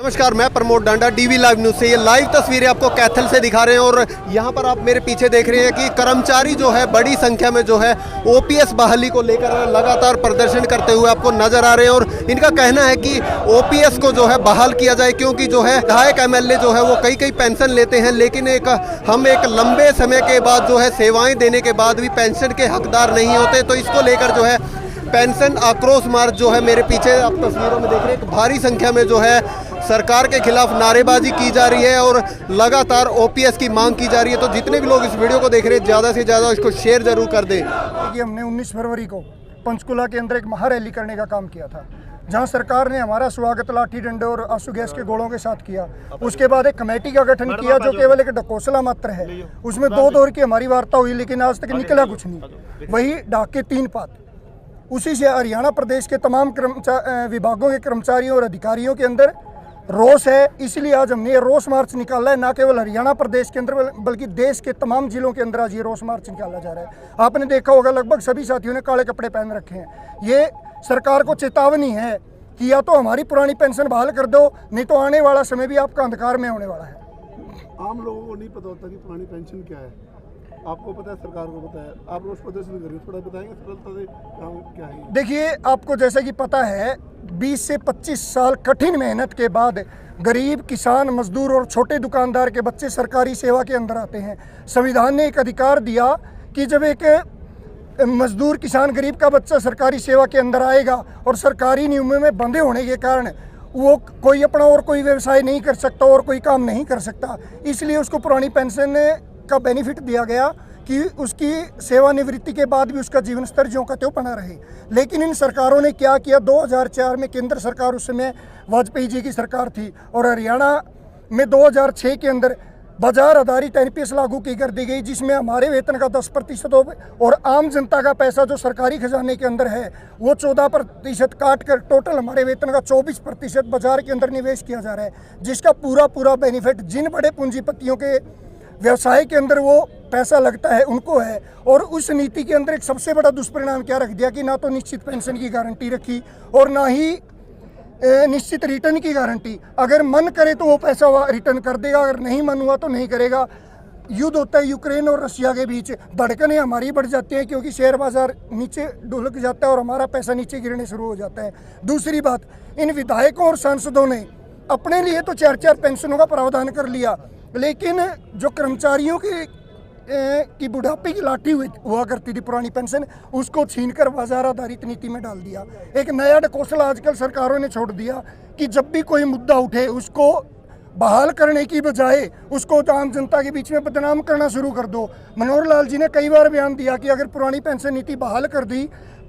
नमस्कार, मैं प्रमोद डांडा, DV live news से ये लाइव तस्वीरें आपको कैथल से दिखा रहे हैं। और यहाँ पर आप मेरे पीछे देख रहे हैं कि कर्मचारी जो है बड़ी संख्या में जो है ओपीएस बहाली को लेकर लगातार प्रदर्शन करते हुए आपको नजर आ रहे हैं। और इनका कहना है कि ओपीएस को जो है बहाल किया जाए, क्योंकि जो है विधायक एमएलए जो है वो कई पेंशन लेते हैं, लेकिन हम एक लंबे समय के बाद जो है सेवाएं देने के बाद भी पेंशन के हकदार नहीं होते। तो इसको लेकर जो है पेंशन आक्रोश मार्च जो है मेरे पीछे आप तस्वीरों में देख रहे हैं, भारी संख्या में जो है सरकार के खिलाफ नारेबाजी की जा रही है और लगातार ओपीएस की मांग की जा रही है। तो जितने भी लोग इस वीडियो को देख रहे हैं ज़्यादा से ज़्यादा इसको शेयर जरूर कर दें। कि हमने 19 फरवरी को पंचकुला के अंदर एक महारैली करने का काम किया था, जहां सरकार ने हमारा स्वागत लाठी डंडे और आंसू गैस के गोलों के साथ किया। उसके बाद एक कमेटी का गठन किया जो केवल एक ढकोसला मात्र है। उसमें 2 दौर की हमारी वार्ता हुई, लेकिन आज तक निकला कुछ नहीं। वही डाक के 3 पात। उसी से हरियाणा प्रदेश के तमाम विभागों के कर्मचारियों और अधिकारियों के अंदर रोष है। इसलिए आज हमने ये रोष मार्च निकाला है, ना केवल हरियाणा प्रदेश के अंदर बल्कि देश के तमाम जिलों के अंदर आज ये रोष मार्च निकाला जा रहा है। आपने देखा होगा लगभग सभी साथियों ने काले कपड़े पहन रखे हैं। ये सरकार को चेतावनी है कि या तो हमारी पुरानी पेंशन बहाल कर दो, नहीं तो आने वाला समय भी आपका अंधकार में होने वाला है। आम लोगों को नहीं पता होता कि पुरानी पेंशन क्या है। आपको पता है, सरकार को पता है, आप रोज प्रदर्शन कर रहे हैं, थोड़ा बताएंगे सरलता से क्या है? देखिए, आपको जैसा कि पता है 20 से 25 साल कठिन मेहनत के बाद गरीब किसान, मजदूर और छोटे दुकानदार के बच्चे सरकारी सेवा के अंदर आते हैं। संविधान ने एक अधिकार दिया कि जब एक मजदूर, किसान, गरीब का बच्चा सरकारी सेवा के अंदर आएगा और सरकारी नियमों में बंधे होने के कारण वो कोई अपना और कोई व्यवसाय नहीं कर सकता और कोई काम नहीं कर सकता, इसलिए उसको पुरानी पेंशन का बेनिफिट दिया गया कि उसकी सेवानिवृत्ति के बाद भी उसका जीवन स्तर ज्यों का त्यों बना रहे। लेकिन इन सरकारों ने क्या किया, 2004 में केंद्र सरकार, उस समय वाजपेयी जी की सरकार थी, और हरियाणा में 2006 के अंदर बाजार आधारित एनपीएस लागू की कर दी गई, जिसमें हमारे वेतन का 10% और आम जनता का पैसा जो सरकारी खजाने के अंदर है वो 14% काट कर टोटल हमारे वेतन का 24% बाजार के अंदर निवेश किया जा रहा है, जिसका पूरा बेनिफिट जिन बड़े पूंजीपतियों के व्यवसाय के अंदर वो पैसा लगता है उनको है। और उस नीति के अंदर एक सबसे बड़ा दुष्परिणाम क्या रख दिया कि ना तो निश्चित पेंशन की गारंटी रखी और ना ही निश्चित रिटर्न की गारंटी। अगर मन करे तो वो पैसा रिटर्न कर देगा, अगर नहीं मन हुआ तो नहीं करेगा। युद्ध होता है यूक्रेन और रशिया के बीच, धड़कनें हमारी बढ़ जाती हैं क्योंकि शेयर बाजार नीचे ढुलक जाता है और हमारा पैसा नीचे गिरने शुरू हो जाता है। दूसरी बात, इन विधायकों और सांसदों ने अपने लिए तो 4 पेंशनों का प्रावधान कर लिया, लेकिन जो कर्मचारियों की बुढ़ापे की लाठी हुआ करती थी पुरानी पेंशन, उसको छीनकर बाजार आधारित नीति में डाल दिया। एक नया कौशल आजकल सरकारों ने छोड़ दिया कि जब भी कोई मुद्दा उठे उसको बहाल करने की बजाय उसको आम जनता के बीच में बदनाम करना शुरू कर दो। मनोहर लाल जी ने कई बार बयान दिया कि अगर पुरानी पेंशन नीति बहाल कर दी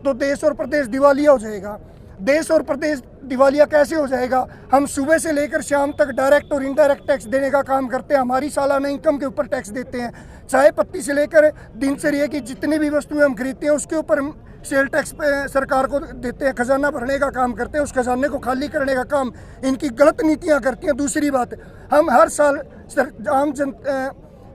तो देश और प्रदेश दिवालिया हो जाएगा। देश और प्रदेश दिवालिया कैसे हो जाएगा? हम सुबह से लेकर शाम तक डायरेक्ट और इनडायरेक्ट टैक्स देने का काम करते हैं, हमारी सालाना इनकम के ऊपर टैक्स देते हैं। चाय पत्ती से लेकर दिनचर्या की जितनी भी वस्तुएं हम खरीदते हैं उसके ऊपर हम सेल टैक्स सरकार को देते हैं, खजाना भरने का काम करते हैं, उस खजाने को खाली करने का काम इनकी गलत नीतियाँ करती हैं। दूसरी बात, हम हर साल आम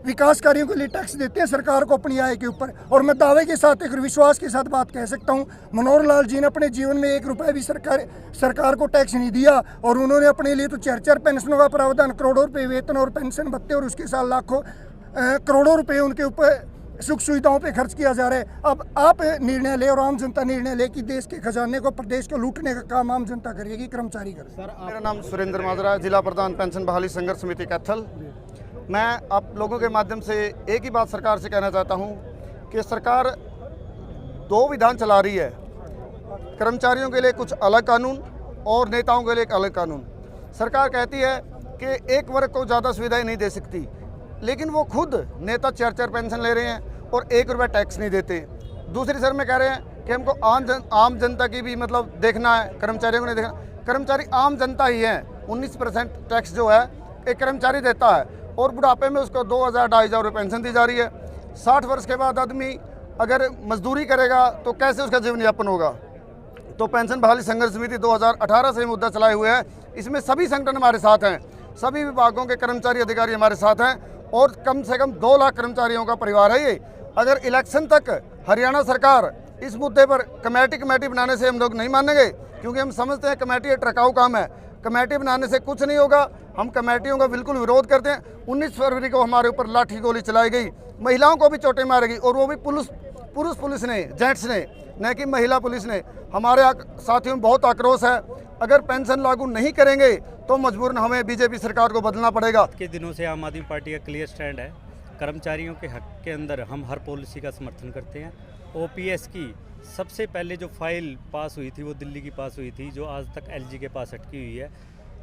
विकास कार्यों के लिए टैक्स देते हैं सरकार को अपनी आय के ऊपर। और मैं दावे के साथ, एक विश्वास के साथ बात कह सकता हूँ, मनोहर लाल जी ने अपने जीवन में 1 रुपये भी सरकार को टैक्स नहीं दिया और उन्होंने अपने लिए तो 4 पेंशनों का प्रावधान, करोड़ों रुपए वेतन और पेंशन भत्ते और उसके साथ लाखों करोड़ों रुपए उनके ऊपर सुख सुविधाओं पे खर्च किया जा रहा है। अब आप निर्णय ले और आम जनता निर्णय ले कि देश के खजाने को, प्रदेश को लूटने का काम आम जनता करेगी, कर्मचारी करे। मेरा नाम सुरेंद्र माजरा, जिला प्रधान पेंशन बहाली संघर्ष समिति कैथल। मैं आप लोगों के माध्यम से एक ही बात सरकार से कहना चाहता हूं कि सरकार 2 विधान चला रही है, कर्मचारियों के लिए कुछ अलग कानून और नेताओं के लिए एक अलग कानून। सरकार कहती है कि एक वर्ग को ज़्यादा सुविधाएं नहीं दे सकती, लेकिन वो खुद नेता 4 पेंशन ले रहे हैं और 1 रुपया टैक्स नहीं देते। दूसरी सर में कह रहे हैं कि हमको आम जनता की भी मतलब देखना है, कर्मचारियों को नहीं देखना। कर्मचारी आम जनता ही है। 19% टैक्स जो है एक कर्मचारी देता है और बुढ़ापे में उसको 2000-2500 रुपये पेंशन दी जा रही है। 60 वर्ष के बाद आदमी अगर मजदूरी करेगा तो कैसे उसका जीवन यापन होगा? तो पेंशन बहाली संघर्ष समिति 2018 से मुद्दा चलाए हुए है। इसमें सभी संगठन हमारे साथ हैं, सभी विभागों के कर्मचारी अधिकारी हमारे साथ हैं और कम से कम 2 लाख कर्मचारियों का परिवार है ये। अगर इलेक्शन तक हरियाणा सरकार इस मुद्दे पर कमेटी बनाने से हम लोग नहीं मानेंगे, क्योंकि हम समझते हैं कमेटी एक टकाऊ काम है। कमेटी बनाने से कुछ नहीं होगा, हम कमेटियों का बिल्कुल विरोध करते हैं। 19 फरवरी को हमारे ऊपर लाठी गोली चलाई गई, महिलाओं को भी चोटें मारी गई, और वो भी पुरुष पुलिस ने, जेंट्स ने, न कि महिला पुलिस ने। हमारे साथियों में बहुत आक्रोश है। अगर पेंशन लागू नहीं करेंगे तो मजबूरन हमें बीजेपी सरकार को बदलना पड़ेगा। के दिनों से आम आदमी पार्टी का क्लियर स्टैंड है, कर्मचारियों के हक के अंदर हम हर पॉलिसी का समर्थन करते हैं। ओपीएस की सबसे पहले जो फाइल पास हुई थी वो दिल्ली की पास हुई थी, जो आज तक एलजी के पास अटकी हुई है।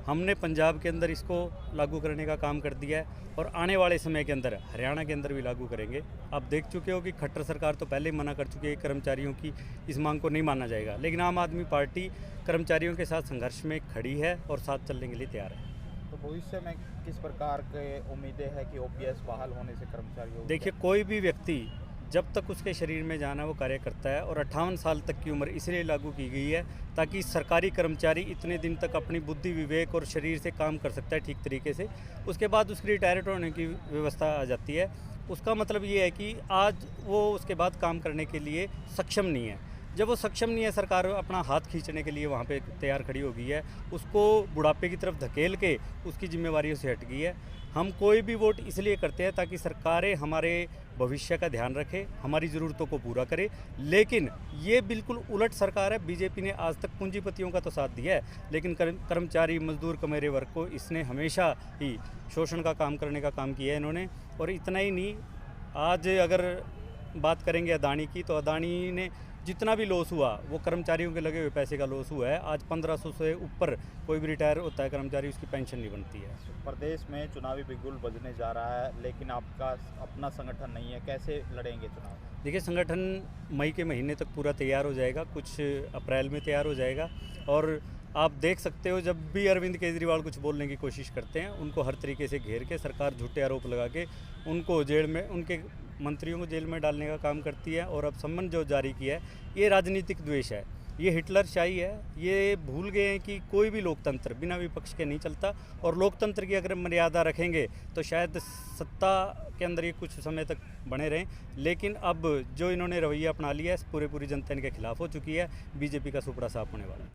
हमने पंजाब के अंदर इसको लागू करने का काम कर दिया है और आने वाले समय के अंदर हरियाणा के अंदर भी लागू करेंगे। आप देख चुके हो कि खट्टर सरकार तो पहले ही मना कर चुकी है, कर्मचारियों की इस मांग को नहीं माना जाएगा, लेकिन आम आदमी पार्टी कर्मचारियों के साथ संघर्ष में खड़ी है और साथ चलने के लिए तैयार है। तो भविष्य में किस प्रकार के उम्मीदें हैं कि ओपीएस बहाल होने से कर्मचारियों? देखिए, कोई भी व्यक्ति जब तक उसके शरीर में जाना वो कार्य करता है, और 58 साल तक की उम्र इसलिए लागू की गई है ताकि सरकारी कर्मचारी इतने दिन तक अपनी बुद्धि विवेक और शरीर से काम कर सकता है ठीक तरीके से। उसके बाद उसकी रिटायर्ड होने की व्यवस्था आ जाती है। उसका मतलब ये है कि आज वो उसके बाद काम करने के लिए सक्षम नहीं है। जब वो सक्षम नहीं है, सरकार अपना हाथ खींचने के लिए वहाँ पे तैयार खड़ी हो गई है, उसको बुढ़ापे की तरफ धकेल के उसकी जिम्मेवारियों से हट गई है। हम कोई भी वोट इसलिए करते हैं ताकि सरकारें हमारे भविष्य का ध्यान रखे, हमारी ज़रूरतों को पूरा करे, लेकिन ये बिल्कुल उलट सरकार है। बीजेपी ने आज तक पूंजीपतियों का तो साथ दिया है, लेकिन कर्मचारी, मजदूर, कमेरे वर्ग को इसने हमेशा ही शोषण का काम करने का काम किया है इन्होंने। और इतना ही नहीं, आज अगर बात करेंगे अदानी की, तो अदानी ने जितना भी लॉस हुआ वो कर्मचारियों के लगे हुए पैसे का लॉस हुआ है। आज 1500 से ऊपर कोई भी रिटायर होता है कर्मचारी, उसकी पेंशन नहीं बनती है। प्रदेश में चुनावी बिगुल बजने जा रहा है, लेकिन आपका अपना संगठन नहीं है, कैसे लड़ेंगे चुनाव? देखिए, संगठन मई के महीने तक पूरा तैयार हो जाएगा, कुछ अप्रैल में तैयार हो जाएगा। और आप देख सकते हो, जब भी अरविंद केजरीवाल कुछ बोलने की कोशिश करते हैं, उनको हर तरीके से घेर के सरकार झूठे आरोप लगा के उनको जेल में, उनके मंत्रियों को जेल में डालने का काम करती है। और अब सम्मन जो जारी किया है, ये राजनीतिक द्वेष है, ये हिटलरशाही है। ये भूल गए हैं कि कोई भी लोकतंत्र बिना विपक्ष के नहीं चलता, और लोकतंत्र की अगर मर्यादा रखेंगे तो शायद सत्ता के अंदर ये कुछ समय तक बने रहें। लेकिन अब जो इन्होंने रवैया अपना लिया है, पूरी जनता इनके खिलाफ हो चुकी है। बीजेपी का सुपड़ा साफ होने वाला है।